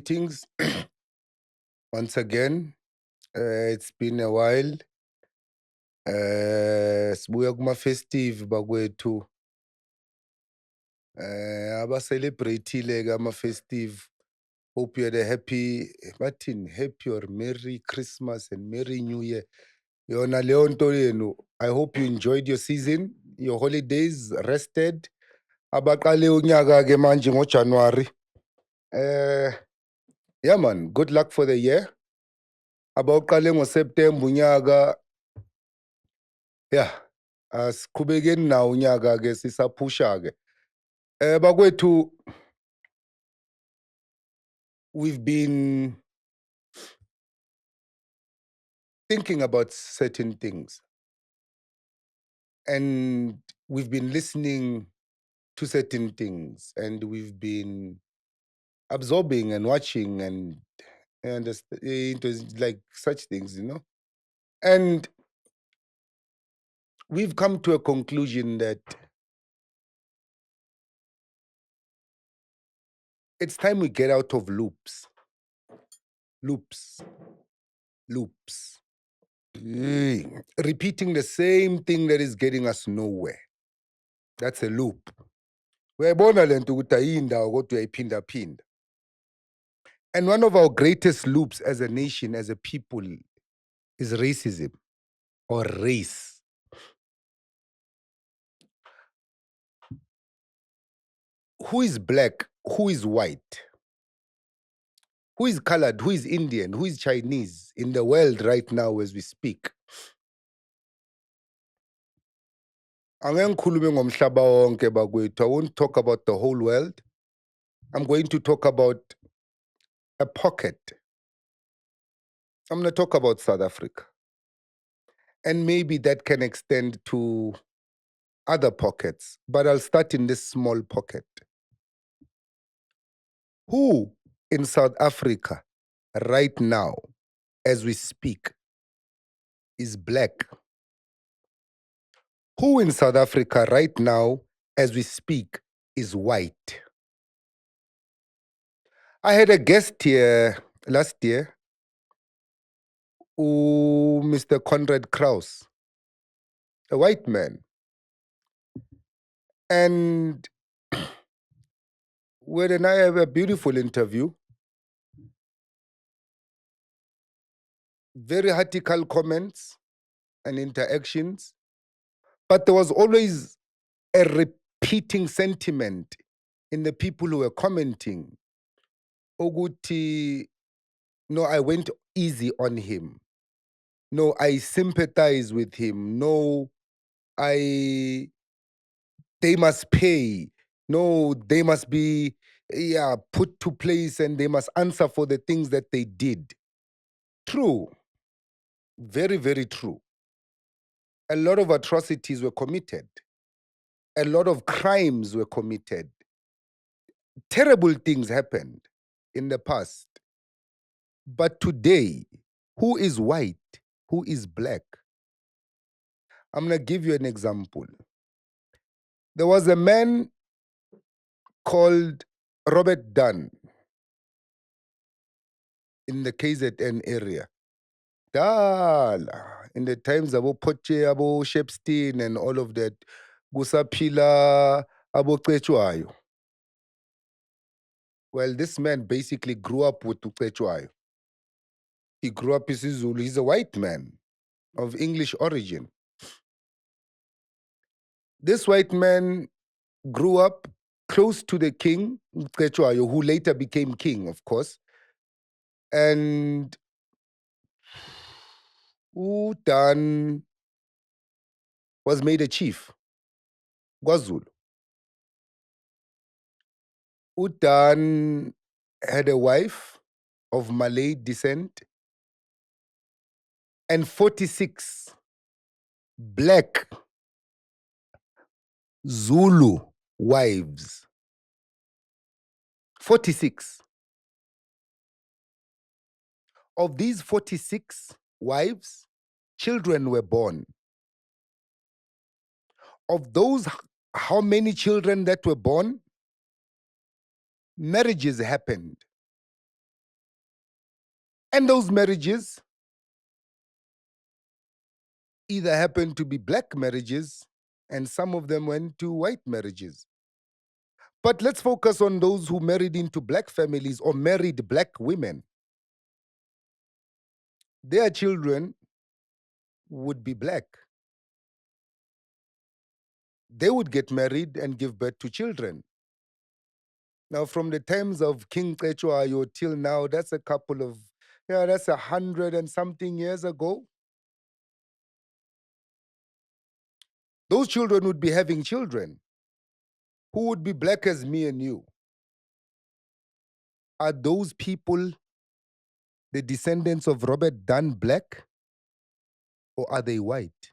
Greetings once again. It's been a while. Sibuya kuma-festive bakwethu. Abacelebrate-ile ke ama-festive. Hope you had a happy, happy or Merry Christmas and Merry New Year. Yona leyo nto yenu. I hope you enjoyed your season, your holidays, rested. Abaqale unyaka ke manje ngoJanuary. Yeah man, good luck for the year. Abawuqale ngoSeptember unyaka. Yeah. Asiqhubekeni nawo unyaka ke sisaphusha ke. Bakwethu, we've been thinking about certain things. And we've been listening to certain things, and we've been absorbing and watching and like such things, And we've come to a conclusion that it's time we get out of loops. Repeating the same thing that is getting us nowhere. That's a loop. Uyayibona lento ukuthi ayindawo kodwa uyayiphinda-phinda. And one of our greatest loops as a nation, as a people, is racism or race. Who is black? Who is white? Who is colored? Who is Indian? Who is Chinese in the world right now as we speak? Angeke ngikhulume ngomhlaba wonke bakwethu. I won't talk about the whole world. I'm going to talk about a pocket. I'm going to talk about South Africa. And maybe that can extend to other pockets, but I'll start in this small pocket. Who in South Africa right now, as we speak, is black? Who in South Africa right now, as we speak, is white? I had a guest here last year, Mr. Conrad Kraus, a white man. And Wed and I have a beautiful interview. Very heretical comments and interactions. But there was always a repeating sentiment in the people who were commenting. Oguti, no, I went easy on him. No, I sympathize with him. No, they must pay. No, they must be put to place and they must answer for the things that they did. True. Very, very true. A lot of atrocities were committed. A lot of crimes were committed. Terrible things happened in the past. But today, who is white? Who is black? I'm going to give you an example. There was a man called Robert Dunn in the KZN area. In the times of Poche, Abo Shepstein and all of that, Gusapila, Abo Cetshwayo. Well, this man basically grew up with Cetshwayo. He grew up as Zulu. He's a white man of English origin. This white man grew up close to the king, Cetshwayo, who later became king, of course. And Dunn was made a chief, KwaZulu. Dunn had a wife of Malay descent and 46 black Zulu wives. 46. Of these 46 wives, children were born. Of those, how many children that were born? Marriages happened. And those marriages either happened to be black marriages and some of them went to white marriages. But let's focus on those who married into black families or married black women. Their children would be black. They would get married and give birth to children. Now, from the times of King Cetshwayo till now, that's a couple of, yeah, that's 100 and something years ago. Those children would be having children who would be black as me and you. Are those people the descendants of Robert Dunn black or are they white?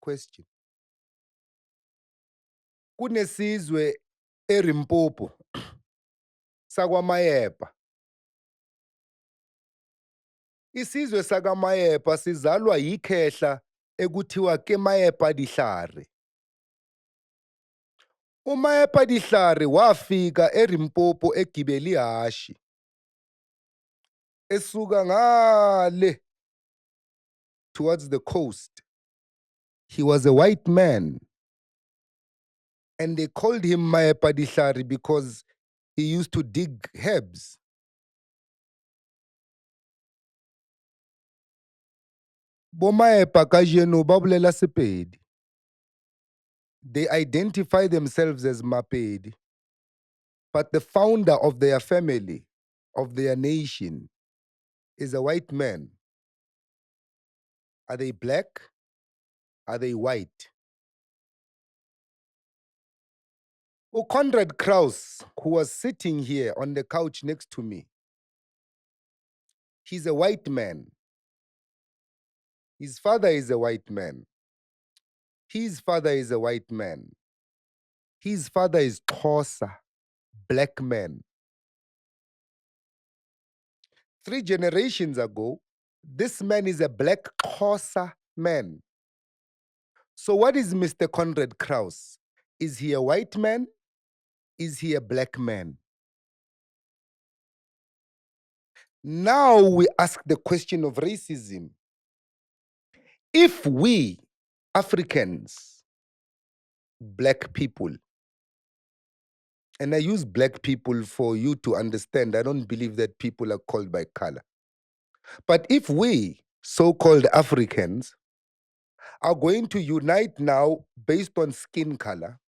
Question. Kunesizwe eRimpopo sakwaMayepa. Isizwe sakaMayepa sizalwa yikhehla ekuthiwa ke Mayepa dihlare. UMayepa dihlare wafika eRimpopo egibela ihashi. Esuka ngale towards the coast. He was a white man. And they called him Mayepa dihlare because he used to dig herbs. Bomayepa kajeno babulela Sepedi. They identify themselves as Mapedi. But the founder of their family, of their nation, is a white man. Are they black? Are they white? Conrad Krauss, who was sitting here on the couch next to me, he's a white man. His father is a white man. His father is a white man. His father is Xhosa, black man. 3 generations ago, this man is a black Xhosa man. So what is Mr. Conrad Krauss? Is he a white man? Is he a black man? Now we ask the question of racism. If we, Africans, black people, and I use black people for you to understand, I don't believe that people are called by color. But if we, so-called Africans, are going to unite now based on skin color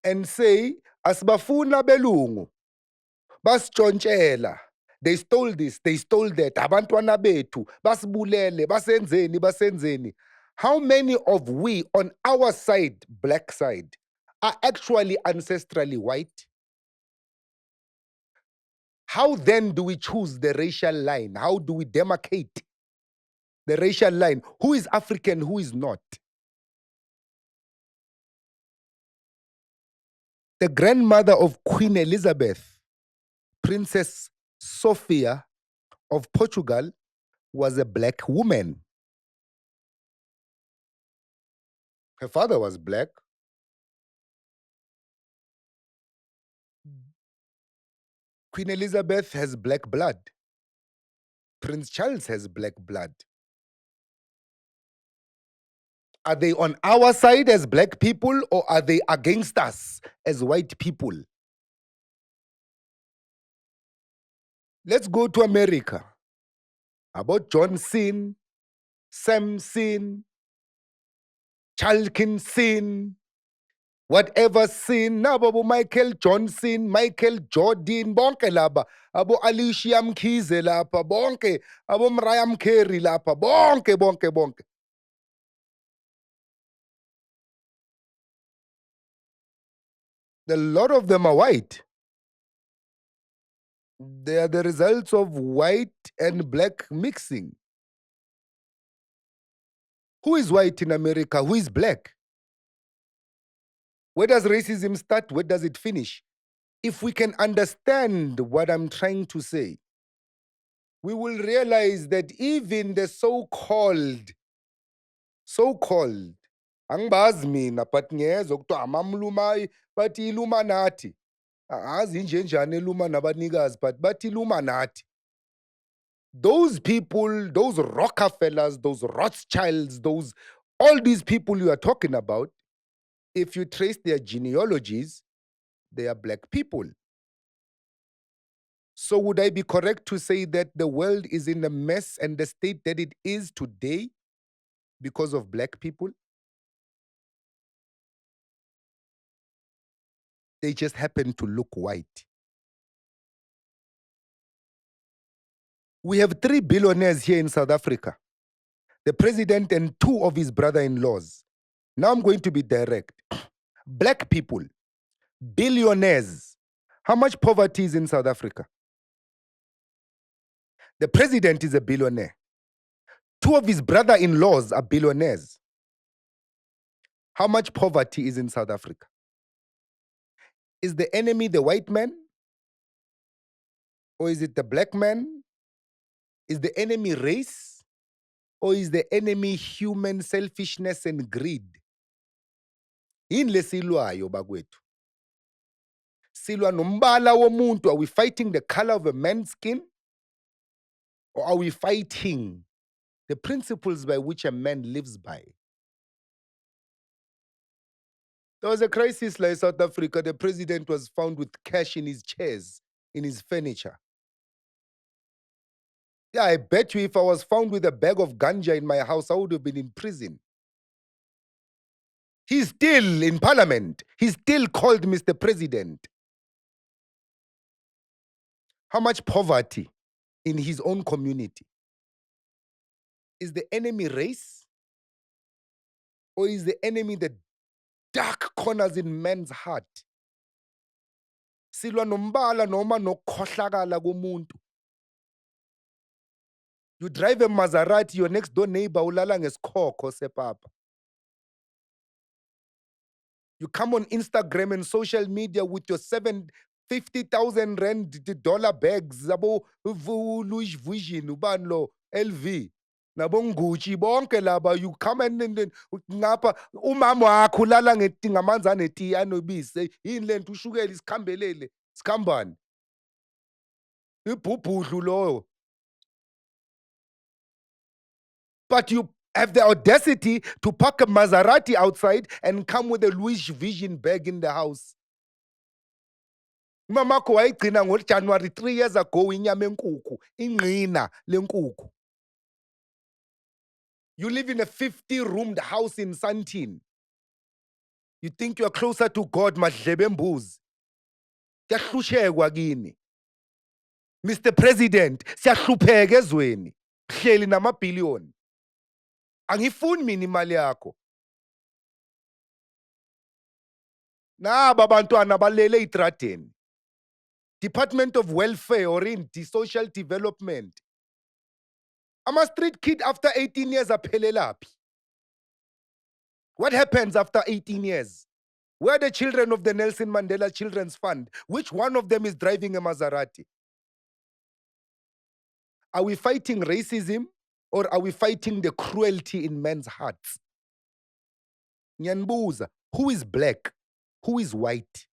and say, asibafuna belungu, basitshontshela, they stole this, they stole that, abantwana bethu, basibulele, basenzeni, basenzeni. How many of we on our side, black side, are actually ancestrally white? How then do we choose the racial line? How do we demarcate the racial line? Who is African, who is not? The grandmother of Queen Elizabeth, Princess Sophia of Portugal, was a black woman. Her father was black. Queen Elizabeth has black blood. Prince Charles has black blood. Are they on our side as black people or are they against us as white people? Let's go to America. About John Sin, Sam Sin, Chalkin Sin, whatever Sin, nabo Michael Johnson, Michael Jordan, bonke laba, abo Alicia Mkhize lapha, bonke, abo Mariah Carey lapha, bonke, bonke, bonke. A lot of them are white. They are the results of white and black mixing. Who is white in America? Who is black? Where does racism start? Where does it finish? If we can understand what I'm trying to say, we will realize that even the so-called, angibazi mina, but ngiyezwa kuthiwa amamlumai, but Illuminati. Azi njenjani eluma nabanikazi, but bathi luma nathi. Those people, those Rockefellers, those Rothschilds, all these people you are talking about, if you trace their genealogies, they are black people. So would I be correct to say that the world is in the mess and the state that it is today because of black people? They just happen to look white. We have 3 billionaires here in South Africa, the president and 2 of his brother-in-laws. Now I'm going to be direct. Black people, billionaires. How much poverty is in South Africa? The president is a billionaire. 2 of his brother-in-laws are billionaires. How much poverty is in South Africa? Is the enemy the white man? Or is it the black man? Is the enemy race? Or is the enemy human selfishness and greed? Yini lesilwayo bakwethu? Silwa nombala womuntu. Are we fighting the color of a man's skin? Or are we fighting the principles by which a man lives by? There was a crisis like South Africa. The president was found with cash in his chairs, in his furniture. Yeah, I bet you if I was found with a bag of ganja in my house, I would have been in prison. He's still in parliament. He's still called Mr. President. How much poverty in his own community? Is the enemy race? Or is the enemy the dark corners in man's heart? Silwa nombala noma nokukhohlakala komuntu. You drive a Maserati, your next door neighbor ulala ngesikhokho sepapa. You come on Instagram and social media with your 750,000 rand dollar bags, abo Louis Vuitton, ubani lo, LV, nabo Gucci, bonke laba. You come and ngapha umama wakho ulala ngamanzi anetiye anobisi. Yini lento ushukela isikhambelele, sikhambani. Ibhubhudlu loyo. But you have the audacity to park a Maserati outside and come with a Louis Vuitton bag in the house. Umamakho wayigcina ngoJanuary 3 years ago inyama enkukhu, ingqina lenkukhu. You live in a 50-roomed house in Sandton. You think you are closer to God, madlebe embuzi. Kuyahlushekwa kini. Mr. President, siyahlupheka ezweni. Hleli namabhiliyoni. Angifuni mina imali yakho. Naba abantwana balele eitradeni. Department of Welfare or in the Social Development. I'm a street kid after 18 years aphelelaphi. What happens after 18 years? Where are the children of the Nelson Mandela Children's Fund? Which one of them is driving a Maserati? Are we fighting racism or are we fighting the cruelty in men's hearts? Nyanbuza, who is black? Who is white?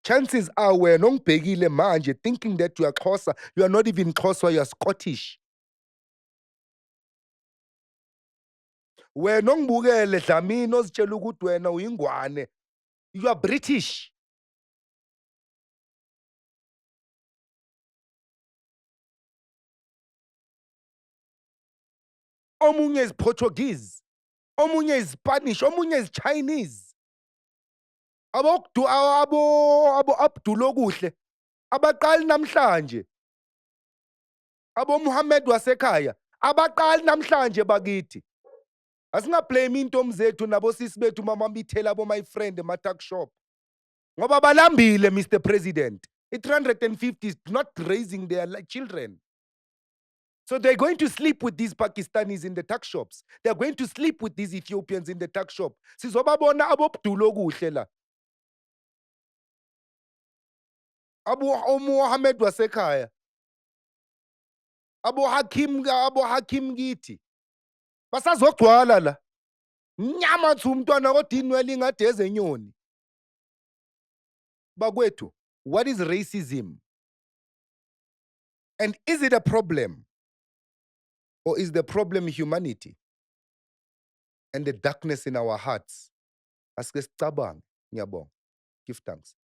Chances are we're nongibhekile manje thinking that you are Xhosa. You are not even Xhosa, you are Scottish. Wena ongibukele Dlamini ozitshela ukuthi wena uyingwane. You are British. Omunye is Portuguese. Omunye is Spanish. Omunye is Chinese. Abo Abdul okuhle. Abaqali namhlanje. Abo Muhammad wasekhaya. Abaqali namhlanje bakithi. Asingablame intombi zethu nabosisi bethu mama mbithela abo my friend ema-tuck shop. Ngoba balambile Mr. President. I-350 is not raising their children. So they're going to sleep with these Pakistanis in the tuck shops. They're going to sleep with these Ethiopians in the tuck shop. Sizobabona abobdulo okuhle la. Abo Mohammed wasekhaya. Abo Hakim kithi. Basazogcwala la. Mnyama thu umntwana kodwa inwele ingade ezenyoni. Bakwethu, what is racism? And is it a problem? Or is the problem humanity and the darkness in our hearts? Asike sicabange. Ngiyabonga. Give thanks.